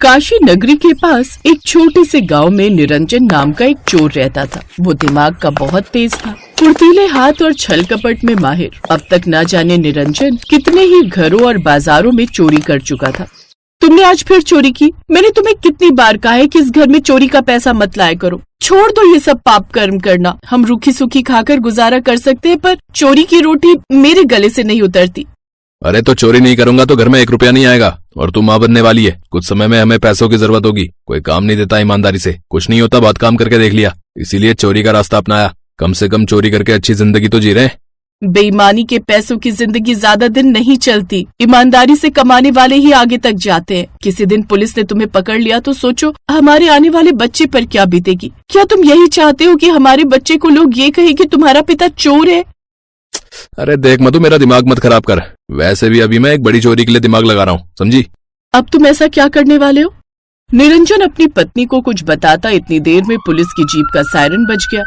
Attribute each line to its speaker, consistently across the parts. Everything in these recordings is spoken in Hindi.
Speaker 1: काशी नगरी के पास एक छोटे से गांव में निरंजन नाम का एक चोर रहता था। वो दिमाग का बहुत तेज था, फुर्तीले हाथ और छल कपट में माहिर। अब तक न जाने निरंजन कितने ही घरों और बाजारों में चोरी कर चुका था। तुमने आज फिर चोरी की? मैंने तुम्हें कितनी बार कहा है कि इस घर में चोरी का पैसा मत लाया करो। छोड़ दो ये सब पाप कर्म करना। हम रूखी सूखी खाकर गुजारा कर सकते हैं, पर चोरी की रोटी मेरे गले से नहीं उतरती।
Speaker 2: अरे तो चोरी नहीं करूंगा तो घर में 1 रुपया नहीं आएगा, और तू माँ बनने वाली है। कुछ समय में हमें पैसों की जरूरत होगी। कोई काम नहीं देता ईमानदारी से, कुछ नहीं होता बहुत काम करके देख लिया, इसीलिए चोरी का रास्ता अपनाया। कम से कम चोरी करके अच्छी जिंदगी तो जी रहे हैं।
Speaker 1: बेईमानी के पैसों की जिंदगी ज्यादा दिन नहीं चलती। ईमानदारी से कमाने वाले ही आगे तक जाते हैं। किसी दिन पुलिस ने तुम्हें पकड़ लिया तो सोचो हमारे आने वाले बच्चे पर क्या बीतेगी। क्या तुम यही चाहते हो कि हमारे बच्चे को लोग ये कहे कि तुम्हारा पिता चोर है?
Speaker 2: अरे देख मधु, मेरा दिमाग मत खराब कर। वैसे भी अभी मैं एक बड़ी चोरी के लिए दिमाग लगा रहा हूँ, समझी?
Speaker 1: अब तुम ऐसा क्या करने वाले हो? निरंजन अपनी पत्नी को कुछ बताता इतनी देर में पुलिस की जीप का सायरन बज गया।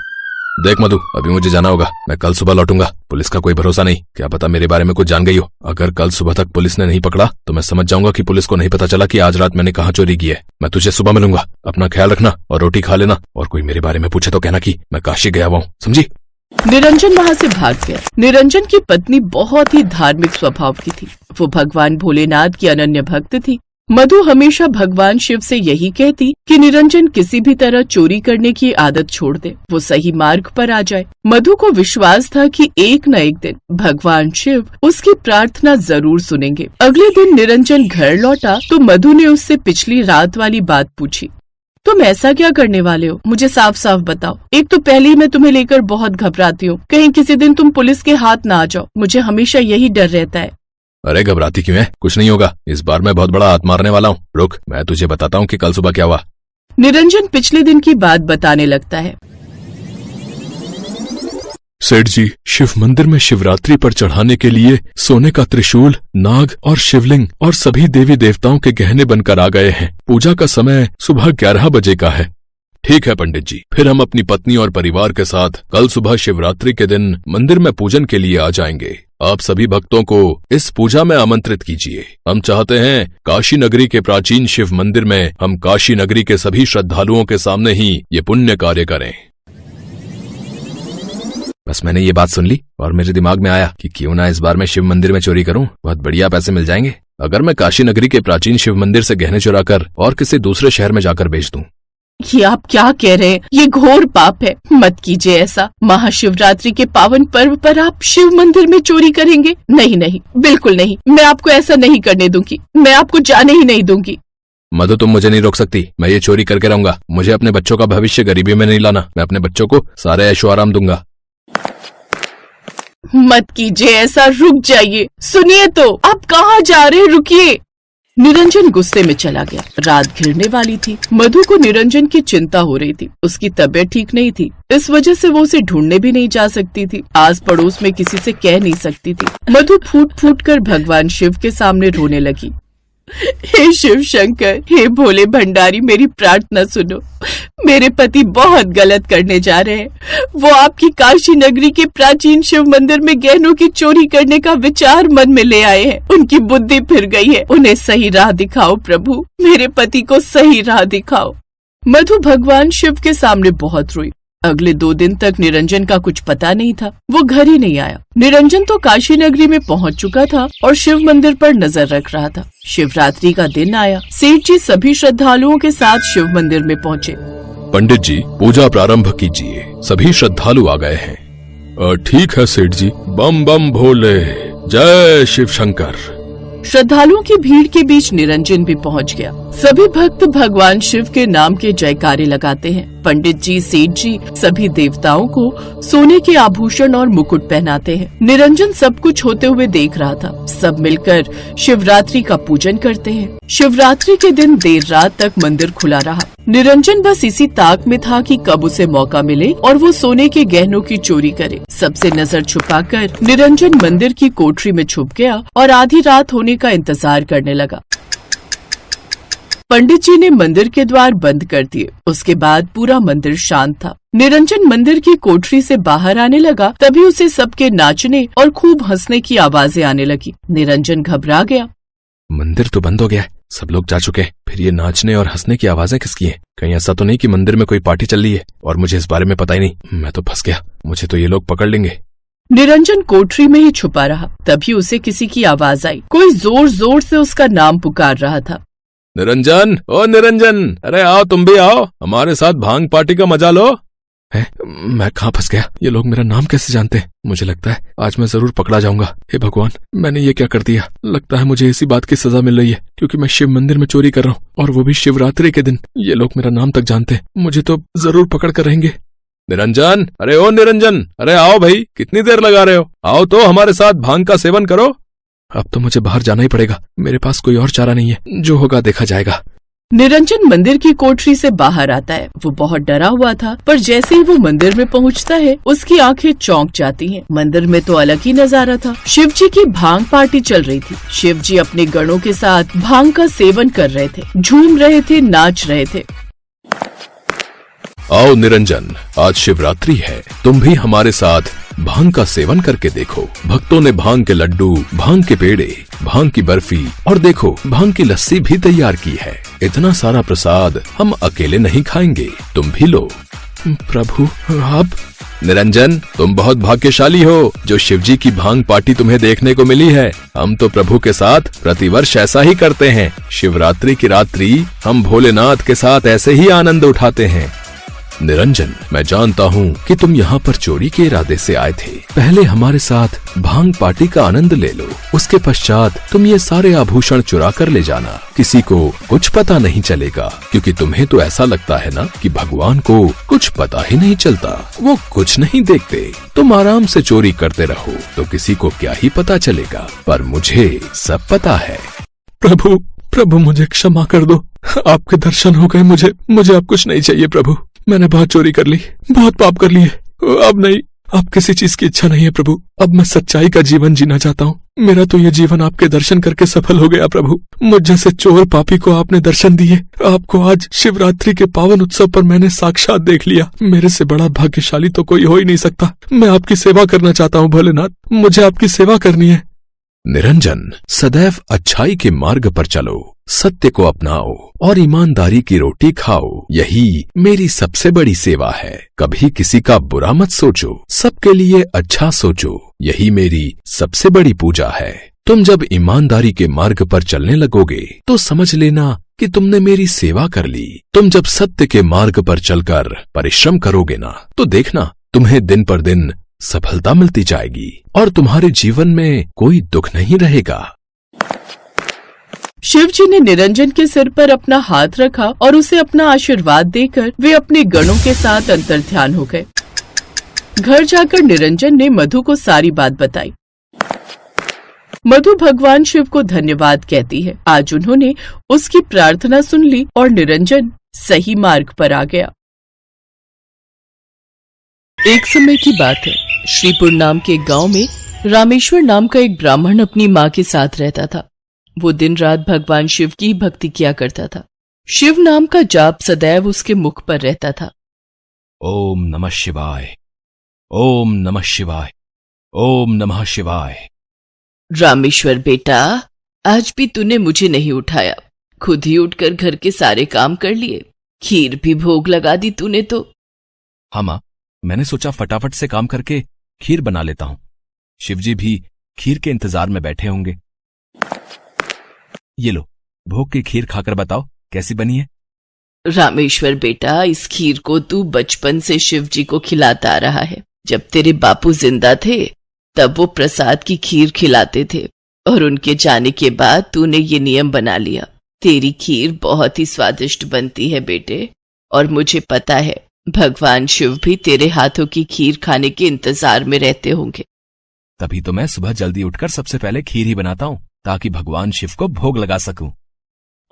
Speaker 2: देख मधु, अभी मुझे जाना होगा। मैं कल सुबह लौटूंगा। पुलिस का कोई भरोसा नहीं, क्या पता मेरे बारे में कुछ जान गई हो। अगर कल सुबह तक पुलिस ने नहीं पकड़ा तो मैं समझ जाऊंगा कि पुलिस को नहीं पता चला कि आज रात मैंने कहाँ चोरी की है। मैं तुझे सुबह मिलूंगा। अपना ख्याल रखना और रोटी खा लेना, और कोई मेरे बारे में पूछे तो कहना कि मैं काशी गया हुआ हूँ, समझी?
Speaker 1: निरंजन वहाँ से भाग गया। निरंजन की पत्नी बहुत ही धार्मिक स्वभाव की थी। वो भगवान भोलेनाथ की अनन्य भक्त थी। मधु हमेशा भगवान शिव से यही कहती कि निरंजन किसी भी तरह चोरी करने की आदत छोड़ दे, वो सही मार्ग पर आ जाए। मधु को विश्वास था कि एक न एक दिन भगवान शिव उसकी प्रार्थना जरूर सुनेंगे। अगले दिन निरंजन घर लौटा तो मधु ने उससे पिछली रात वाली बात पूछी। तुम ऐसा क्या करने वाले हो? मुझे साफ साफ बताओ। एक तो पहले ही मैं तुम्हें लेकर बहुत घबराती हूँ, कहीं किसी दिन तुम पुलिस के हाथ ना आ जाओ। मुझे हमेशा यही डर रहता है।
Speaker 2: अरे घबराती क्यों है? कुछ नहीं होगा। इस बार मैं बहुत बड़ा हाथ मारने वाला हूँ। रुक, मैं तुझे बताता हूँ कि कल सुबह क्या हुआ।
Speaker 1: निरंजन पिछले दिन की बात बताने लगता है।
Speaker 3: सेठ जी, शिव मंदिर में शिवरात्रि पर चढ़ाने के लिए सोने का त्रिशूल, नाग और शिवलिंग और सभी देवी देवताओं के गहने बनकर आ गए हैं। पूजा का समय सुबह 11 बजे का है। ठीक है पंडित जी, फिर हम अपनी पत्नी और परिवार के साथ कल सुबह शिवरात्रि के दिन मंदिर में पूजन के लिए आ जाएंगे। आप सभी भक्तों को इस पूजा में आमंत्रित कीजिए। हम चाहते हैं काशी नगरी के प्राचीन शिव मंदिर में हम काशी नगरी के सभी श्रद्धालुओं के सामने ही ये पुण्य कार्य करें। बस मैंने ये बात सुन ली और मेरे दिमाग में आया कि क्यों ना इस बार मैं शिव मंदिर में चोरी करूं, बहुत बढ़िया पैसे मिल जाएंगे। अगर मैं काशी नगरी के प्राचीन शिव मंदिर से गहने चुराकर और किसी दूसरे शहर में जाकर बेच दूं।
Speaker 1: ये आप क्या कह रहे हैं? ये घोर पाप है। मत कीजिए ऐसा। महाशिवरात्रि के पावन पर्व पर आप शिव मंदिर में चोरी करेंगे? नहीं नहीं, बिल्कुल नहीं। मैं आपको ऐसा नहीं करने दूंगी। मैं आपको जाने ही नहीं दूंगी।
Speaker 2: मधु, तुम मुझे नहीं रोक सकती। मैं ये चोरी करके रहूंगा। मुझे अपने बच्चों का भविष्य गरीबी में नहीं लाना। मैं अपने बच्चों को सारे ऐशो आराम दूंगा।
Speaker 1: मत कीजिए ऐसा, रुक जाइए। सुनिए तो, आप कहाँ जा रहे हैं? रुकिए। निरंजन गुस्से में चला गया। रात घिरने वाली थी। मधु को निरंजन की चिंता हो रही थी। उसकी तबीयत ठीक नहीं थी, इस वजह से वो उसे ढूंढने भी नहीं जा सकती थी। आस पड़ोस में किसी से कह नहीं सकती थी। मधु फूट फूट कर भगवान शिव के सामने रोने लगी। हे शिव शंकर, हे भोले भंडारी, मेरी प्रार्थना सुनो। मेरे पति बहुत गलत करने जा रहे हैं। वो आपकी काशी नगरी के प्राचीन शिव मंदिर में गहनों की चोरी करने का विचार मन में ले आए हैं। उनकी बुद्धि फिर गई है। उन्हें सही राह दिखाओ प्रभु, मेरे पति को सही राह दिखाओ। मधु भगवान शिव के सामने बहुत रोई। अगले 2 दिन तक निरंजन का कुछ पता नहीं था। वो घर ही नहीं आया। निरंजन तो काशी नगरी में पहुंच चुका था और शिव मंदिर पर नजर रख रहा था। शिवरात्रि का दिन आया। सेठ जी सभी श्रद्धालुओं के साथ शिव मंदिर में पहुंचे।
Speaker 3: पंडित जी, पूजा प्रारंभ कीजिए। सभी श्रद्धालु आ गए हैं। ठीक है सेठ जी। बम बम भोले, जय शिव शंकर।
Speaker 1: श्रद्धालुओं की भीड़ के बीच निरंजन भी पहुंच गया। सभी भक्त भगवान शिव के नाम के जयकारे लगाते हैं। पंडित जी, सेठ जी सभी देवताओं को सोने के आभूषण और मुकुट पहनाते हैं। निरंजन सब कुछ होते हुए देख रहा था। सब मिलकर शिवरात्रि का पूजन करते हैं। शिवरात्रि के दिन देर रात तक मंदिर खुला रहा। निरंजन बस इसी ताक में था कि कब उसे मौका मिले और वो सोने के गहनों की चोरी करे। सबसे नजर छुपाकर निरंजन मंदिर की कोठरी में छुप गया और आधी रात होने का इंतजार करने लगा। पंडित जी ने मंदिर के द्वार बंद कर दिए। उसके बाद पूरा मंदिर शांत था। निरंजन मंदिर की कोठरी से बाहर आने लगा, तभी उसे सबके नाचने और खूब हंसने की आवाजें आने लगी। निरंजन घबरा गया।
Speaker 2: मंदिर तो बंद हो गया है, सब लोग जा चुके हैं। फिर ये नाचने और हंसने की आवाजें किसकी हैं? कहीं ऐसा तो नहीं कि मंदिर में कोई पार्टी चल रही है और मुझे इस बारे में पता ही नहीं। मैं तो फंस गया, मुझे तो ये लोग पकड़ लेंगे।
Speaker 1: निरंजन कोठरी में ही छुपा रहा। तभी उसे किसी की आवाज आई। कोई जोर जोर से उसका नाम पुकार रहा था।
Speaker 2: निरंजन, ओ निरंजन, अरे आओ, तुम भी आओ, हमारे साथ भांग पार्टी का मजा लो। है? मैं कहाँ फंस गया? ये लोग मेरा नाम कैसे जानते हैं? मुझे लगता है आज मैं जरूर पकड़ा जाऊंगा। हे भगवान, मैंने ये क्या कर दिया? लगता है मुझे इसी बात की सजा मिल रही है, क्योंकि मैं शिव मंदिर में चोरी कर रहा हूँ, और वो भी शिवरात्रि के दिन। ये लोग मेरा नाम तक जानते हैं, मुझे तो जरूर पकड़ कर रहेंगे। निरंजन, अरे ओ निरंजन, अरे आओ भाई, कितनी देर लगा रहे हो? आओ तो हमारे साथ भांग का सेवन करो। अब तो मुझे बाहर जाना ही पड़ेगा, मेरे पास कोई और चारा नहीं है, जो होगा देखा जाएगा।
Speaker 1: निरंजन मंदिर की कोठरी से बाहर आता है। वो बहुत डरा हुआ था, पर जैसे ही वो मंदिर में पहुंचता है, उसकी आंखें चौंक जाती हैं। मंदिर में तो अलग ही नजारा था। शिवजी की भांग पार्टी चल रही थी। शिवजी अपने गणों के साथ भांग का सेवन कर रहे थे, झूम रहे थे, नाच रहे थे।
Speaker 2: आओ निरंजन, आज शिवरात्रि है, तुम भी हमारे साथ भांग का सेवन करके देखो। भक्तों ने भांग के लड्डू, भांग के पेड़े, भांग की बर्फी और देखो भांग की लस्सी भी तैयार की है। इतना सारा प्रसाद हम अकेले नहीं खाएंगे, तुम भी लो।
Speaker 3: प्रभु, आप?
Speaker 2: निरंजन, तुम बहुत भाग्यशाली हो जो शिवजी की भांग पार्टी तुम्हें देखने को मिली है। हम तो प्रभु के साथ प्रतिवर्ष ऐसा ही करते हैं। शिवरात्रि की रात्रि हम भोलेनाथ के साथ ऐसे ही आनंद उठाते हैं। निरंजन, मैं जानता हूँ कि तुम यहाँ पर चोरी के इरादे से आए थे। पहले हमारे साथ भांग पार्टी का आनंद ले लो, उसके पश्चात तुम ये सारे आभूषण चुरा कर ले जाना। किसी को कुछ पता नहीं चलेगा, क्योंकि तुम्हें तो ऐसा लगता है ना कि भगवान को कुछ पता ही नहीं चलता, वो कुछ नहीं देखते। तुम आराम से चोरी करते रहो तो किसी को क्या ही पता चलेगा, पर मुझे सब पता है।
Speaker 3: प्रभु, प्रभु मुझे क्षमा कर दो, आपके दर्शन हो गए, मुझे अब कुछ नहीं चाहिए प्रभु। मैंने बहुत चोरी कर ली, बहुत पाप कर लिए, अब नहीं, अब किसी चीज की इच्छा नहीं है प्रभु। अब मैं सच्चाई का जीवन जीना चाहता हूँ। मेरा तो ये जीवन आपके दर्शन करके सफल हो गया प्रभु। मुझ जैसे चोर पापी को आपने दर्शन दिए। आपको आज शिवरात्रि के पावन उत्सव पर मैंने साक्षात देख लिया। मेरे से बड़ा भाग्यशाली तो कोई हो ही नहीं सकता। मैं आपकी सेवा करना चाहता हूँ भोलेनाथ, मुझे आपकी सेवा करनी है।
Speaker 2: निरंजन, सदैव अच्छाई के मार्ग पर चलो, सत्य को अपनाओ और ईमानदारी की रोटी खाओ। यही मेरी सबसे बड़ी सेवा है। कभी किसी का बुरा मत सोचो, सबके लिए अच्छा सोचो। यही मेरी सबसे बड़ी पूजा है। तुम जब ईमानदारी के मार्ग पर चलने लगोगे तो समझ लेना कि तुमने मेरी सेवा कर ली। तुम जब सत्य के मार्ग पर चलकर परिश्रम करोगे ना, तो देखना तुम्हें दिन पर दिन सफलता मिलती जाएगी और तुम्हारे जीवन में कोई दुख नहीं रहेगा।
Speaker 1: शिवजी ने निरंजन के सिर पर अपना हाथ रखा और उसे अपना आशीर्वाद देकर वे अपने गणों के साथ अंतर्ध्यान हो गए। घर जाकर निरंजन ने मधु को सारी बात बताई। मधु भगवान शिव को धन्यवाद कहती है। आज उन्होंने उसकी प्रार्थना सुन ली और निरंजन सही मार्ग पर आ गया। एक समय की बात है, श्रीपुर नाम के गांव में रामेश्वर नाम का एक ब्राह्मण अपनी माँ के साथ रहता था। वो दिन रात भगवान शिव की भक्ति किया करता था। शिव नाम का जाप सदैव उसके मुख पर रहता था।
Speaker 2: ओम नमः शिवाय, ओम नमः शिवाय, ओम नमः शिवाय।
Speaker 1: रामेश्वर बेटा, आज भी तूने मुझे नहीं उठाया, खुद ही उठकर घर के सारे काम कर लिए, खीर भी भोग लगा दी तूने तो।
Speaker 2: हाँ माँ, मैंने सोचा फटाफट से काम करके खीर बना लेता हूँ। शिवजी भी खीर के इंतजार में बैठे होंगे। ये लो, भोग की खीर खाकर बताओ कैसी बनी है।
Speaker 1: रामेश्वर बेटा, इस खीर को तू बचपन से शिवजी को खिलाता आ रहा है। जब तेरे बापू जिंदा थे तब वो प्रसाद की खीर खिलाते थे, और उनके जाने के बाद तूने ये नियम बना लिया। तेरी खीर बहुत ही स्वादिष्ट बनती है बेटे, और मुझे पता है भगवान शिव भी तेरे हाथों की खीर खाने के इंतजार में रहते होंगे।
Speaker 2: तभी तो मैं सुबह जल्दी उठकर सबसे पहले खीर ही बनाता हूँ, ताकि भगवान शिव को भोग लगा सकूं।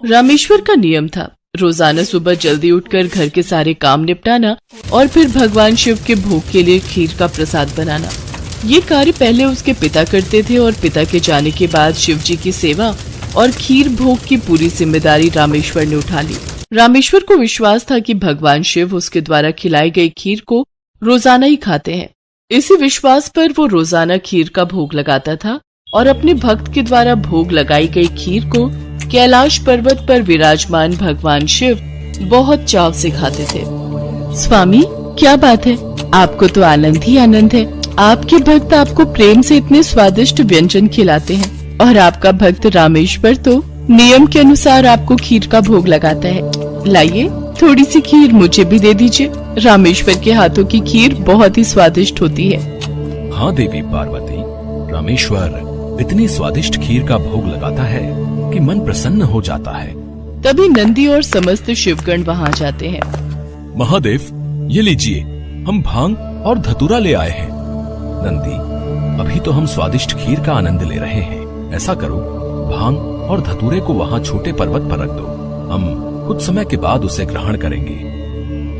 Speaker 1: रामेश्वर का नियम था रोजाना सुबह जल्दी उठकर घर के सारे काम निपटाना और फिर भगवान शिव के भोग के लिए खीर का प्रसाद बनाना। ये कार्य पहले उसके पिता करते थे, और पिता के जाने के बाद शिवजी की सेवा और खीर भोग की पूरी जिम्मेदारी रामेश्वर ने उठा ली। रामेश्वर को विश्वास था कि भगवान शिव उसके द्वारा खिलाई गई खीर को रोजाना ही खाते हैं। इसी विश्वास पर वो रोजाना खीर का भोग लगाता था और अपने भक्त के द्वारा भोग लगाई गई खीर को कैलाश पर्वत पर विराजमान भगवान शिव बहुत चाव से खाते थे। स्वामी, क्या बात है, आपको तो आनंद ही आनंद है। आपके भक्त आपको प्रेम से इतने स्वादिष्ट व्यंजन खिलाते हैं और आपका भक्त रामेश्वर तो नियम के अनुसार आपको खीर का भोग लगाता है। लाइए, थोड़ी सी खीर मुझे भी दे दीजिए। रामेश्वर के हाथों की खीर बहुत ही स्वादिष्ट होती है।
Speaker 3: हाँ देवी पार्वती, रामेश्वर इतनी स्वादिष्ट खीर का भोग लगाता है कि मन प्रसन्न हो जाता है।
Speaker 1: तभी नंदी और समस्त शिवगण वहाँ जाते हैं।
Speaker 3: महादेव, ये लीजिए, हम भांग और धतूरा ले आए हैं। नंदी, अभी तो हम स्वादिष्ट खीर का आनंद ले रहे हैं। ऐसा करो, भांग और धतूरे को वहाँ छोटे पर्वत पर रख दो। हम कुछ समय के बाद उसे ग्रहण करेंगे।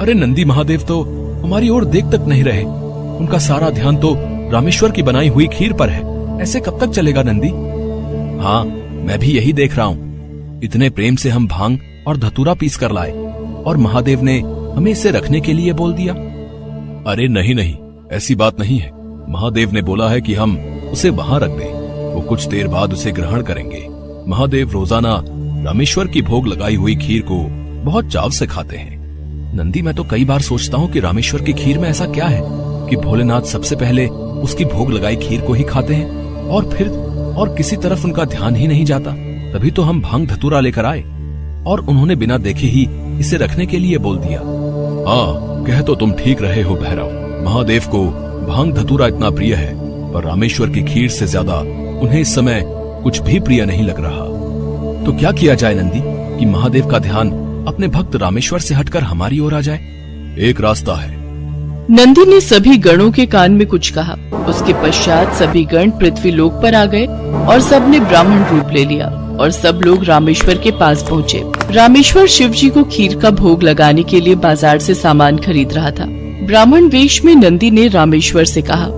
Speaker 3: अरे नंदी महादेव तो हमारी ओर देख तक नहीं रहे। उनका सारा ध्यान तो रामेश्वर की बनाई हुई खीर पर है। ऐसे कब तक चलेगा नंदी? हाँ, मैं भी यही देख रहा हूँ। इतने प्रेम से हम भांग और धतूरा पीस कर लाए और महादेव ने हमें इसे रखने के लिए बोल दिया। अरे नहीं नहीं, ऐसी बात नहीं है। महादेव ने बोला है कि हम उसे वहां रख दें। वो कुछ देर बाद उसे ग्रहण करेंगे। महादेव रोजाना रामेश्वर की भोग लगाई हुई खीर को बहुत चाव से खाते हैं। नंदी, मैं तो कई बार सोचता हूँ कि रामेश्वर की खीर में ऐसा क्या है कि भोलेनाथ सबसे पहले उसकी भोग लगाई खीर को ही खाते हैं और फिर और किसी तरफ उनका ध्यान ही नहीं जाता। तभी तो हम भांग धतूरा लेकर आए और उन्होंने बिना देखे ही इसे रखने के लिए बोल दिया। हाँ, कह तो तुम ठीक रहे हो भैरव। महादेव को भांग धतूरा इतना प्रिय है, पर रामेश्वर की खीर से ज्यादा उन्हें इस समय कुछ भी प्रिय नहीं लग रहा। तो क्या किया जाए नंदी कि महादेव का ध्यान अपने भक्त रामेश्वर से हटकर हमारी ओर आ जाए? एक रास्ता है।
Speaker 1: नंदी ने सभी गणों के कान में कुछ कहा। उसके पश्चात सभी गण पृथ्वी लोक पर आ गए और सबने ब्राह्मण रूप ले लिया और सब लोग रामेश्वर के पास पहुँचे। रामेश्वर शिव जी को खीर का भोग लगाने के लिए बाजार से सामान खरीद रहा था। ब्राह्मण वेश में नंदी ने रामेश्वर से कहा,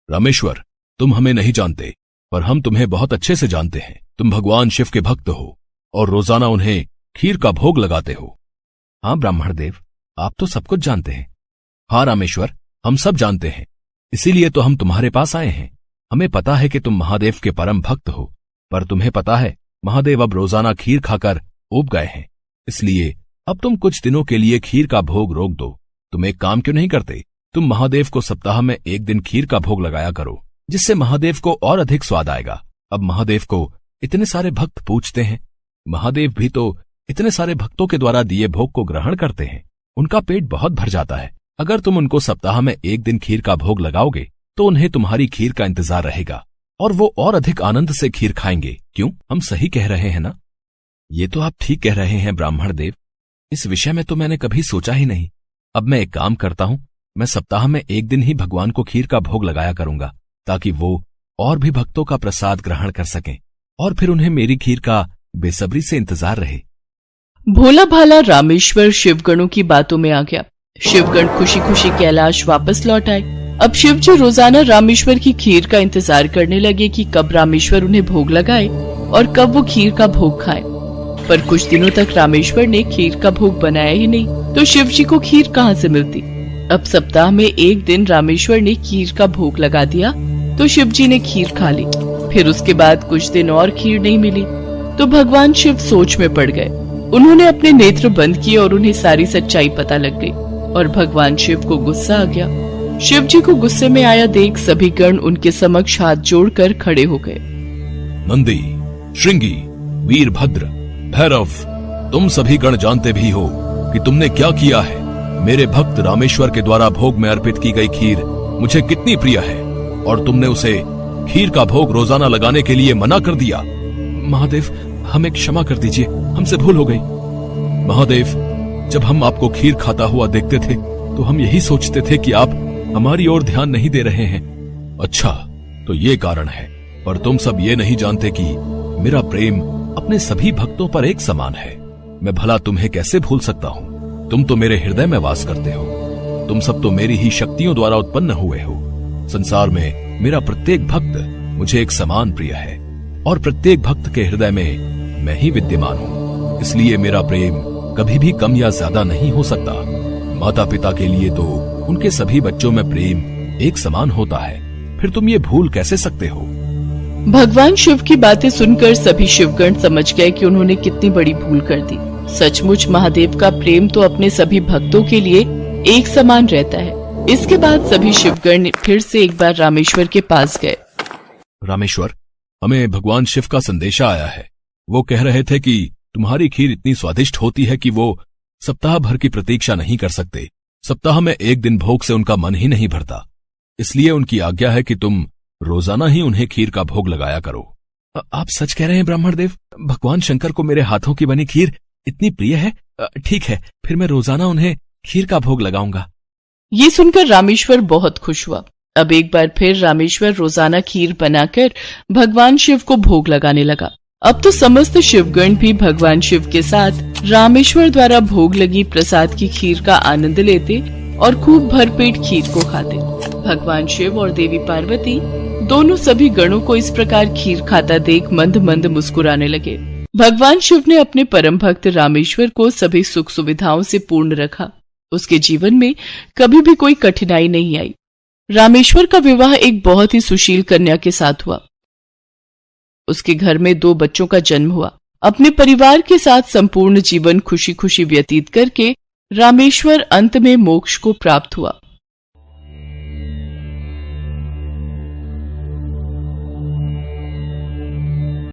Speaker 3: रामेश्वर, तुम हमें नहीं जानते, पर हम तुम्हें बहुत अच्छे से जानते हैं। तुम भगवान शिव के भक्त हो और रोजाना उन्हें खीर का भोग लगाते हो। हाँ ब्राह्मण देव, आप तो सब कुछ जानते हैं। हाँ रामेश्वर, हम सब जानते हैं, इसीलिए तो हम तुम्हारे पास आए हैं। हमें पता है कि तुम महादेव के परम भक्त हो, पर तुम्हें पता है महादेव अब रोजाना खीर खाकर ऊब गए हैं। इसलिए अब तुम कुछ दिनों के लिए खीर का भोग रोक दो। तुम एक काम क्यों नहीं करते? तुम महादेव को सप्ताह में एक दिन खीर का भोग लगाया करो, जिससे महादेव को और अधिक स्वाद आएगा। अब महादेव को इतने सारे भक्त पूछते हैं, महादेव भी तो इतने सारे भक्तों के द्वारा दिए भोग को ग्रहण करते हैं। उनका पेट बहुत भर जाता है। अगर तुम उनको सप्ताह में एक दिन खीर का भोग लगाओगे तो उन्हें तुम्हारी खीर का इंतजार रहेगा और वो और अधिक आनंद से खीर खाएंगे। क्यों, हम सही कह रहे हैं ना? ये तो आप ठीक कह रहे हैं ब्राह्मण देव। इस विषय में तो मैंने कभी सोचा ही नहीं। अब मैं एक काम करता हूँ, मैं सप्ताह में एक दिन ही भगवान को खीर का भोग लगाया करूंगा, ताकि वो और भी भक्तों का प्रसाद ग्रहण कर सकें और फिर उन्हें मेरी खीर का बेसब्री से इंतजार रहे।
Speaker 1: भोला भाला रामेश्वर शिवगणों की बातों में आ गया। शिवगण खुशी खुशी कैलाश वापस लौट आए। अब शिव जी रोजाना रामेश्वर की खीर का इंतजार करने लगे कि कब रामेश्वर उन्हें भोग लगाए और कब वो खीर का भोग खाए। पर कुछ दिनों तक रामेश्वर ने खीर का भोग बनाया ही नहीं, तो शिव जी को खीर कहाँ से मिलती? अब सप्ताह में एक दिन रामेश्वर ने खीर का भोग लगा दिया तो शिव जी ने खीर खा ली। फिर उसके बाद कुछ दिन और खीर नहीं मिली तो भगवान शिव सोच में पड़ गए। उन्होंने अपने नेत्र बंद किए और उन्हें सारी सच्चाई पता लग गई और भगवान शिव को गुस्सा आ गया। शिव जी को गुस्से में आया देख सभी गण उनके समक्ष हाथ जोड़कर खड़े हो गए।
Speaker 3: नंदी, श्रृंगी, वीरभद्र, भैरव, तुम सभी गण जानते भी हो कि तुमने क्या किया है। मेरे भक्त रामेश्वर के द्वारा भोग में अर्पित की गई खीर मुझे कितनी प्रिय है और तुमने उसे खीर का भोग रोजाना लगाने के लिए मना कर दिया। महादेव, हमें क्षमा कर दीजिए, हमसे भूल हो गई। महादेव, जब हम आपको खीर खाता हुआ देखते थे तो हम यही सोचते थे कि आप हमारी ओर ध्यान नहीं दे रहे हैं। अच्छा, तो ये कारण है, पर तुम सब ये नहीं जानते कि मेरा प्रेम अपने सभी भक्तों पर एक समान है। मैं भला तुम्हें कैसे भूल सकता हूँ? तुम तो मेरे हृदय में वास करते हो। तुम सब तो मेरी ही शक्तियों द्वारा उत्पन्न हुए हो। संसार में मेरा प्रत्येक भक्त मुझे एक समान प्रिय है और प्रत्येक भक्त के हृदय में मैं ही विद्यमान हूँ। इसलिए मेरा प्रेम कभी भी कम या ज्यादा नहीं हो सकता। माता पिता के लिए तो उनके सभी बच्चों में प्रेम एक समान होता है, फिर तुम ये भूल कैसे सकते हो?
Speaker 1: भगवान शिव की बातें सुनकर सभी शिवगण समझ गए कि उन्होंने कितनी बड़ी भूल कर दी। सचमुच महादेव का प्रेम तो अपने सभी भक्तों के लिए एक समान रहता है। इसके बाद सभी शिवगण फिर से एक बार रामेश्वर के पास गए।
Speaker 3: रामेश्वर, हमें भगवान शिव का संदेशा आया है। वो कह रहे थे कि तुम्हारी खीर इतनी स्वादिष्ट होती है कि वो सप्ताह भर की प्रतीक्षा नहीं कर सकते। सप्ताह में एक दिन भोग से उनका मन ही नहीं भरता, इसलिए उनकी आज्ञा है कि तुम रोजाना ही उन्हें खीर का भोग लगाया करो। आप सच कह रहे हैं ब्राह्मण देव? भगवान शंकर को मेरे हाथों की बनी खीर इतनी प्रिय है? ठीक है, फिर मैं रोजाना उन्हें खीर का भोग लगाऊंगा।
Speaker 1: ये सुनकर रामेश्वर बहुत खुश हुआ। अब एक बार फिर रामेश्वर रोजाना खीर बनाकर भगवान शिव को भोग लगाने लगा। अब तो समस्त शिवगण भी भगवान शिव के साथ रामेश्वर द्वारा भोग लगी प्रसाद की खीर का आनंद लेते और खूब भरपेट खीर को खाते। भगवान शिव और देवी पार्वती दोनों सभी गणों को इस प्रकार खीर खाता देख मंद मंद मुस्कुराने लगे। भगवान शिव ने अपने परम भक्त रामेश्वर को सभी सुख सुविधाओं से पूर्ण रखा। उसके जीवन में कभी भी कोई कठिनाई नहीं आई। रामेश्वर का विवाह एक बहुत ही सुशील कन्या के साथ हुआ। उसके घर में 2 बच्चों का जन्म हुआ। अपने परिवार के साथ संपूर्ण जीवन खुशी खुशी व्यतीत करके रामेश्वर अंत में मोक्ष को प्राप्त हुआ।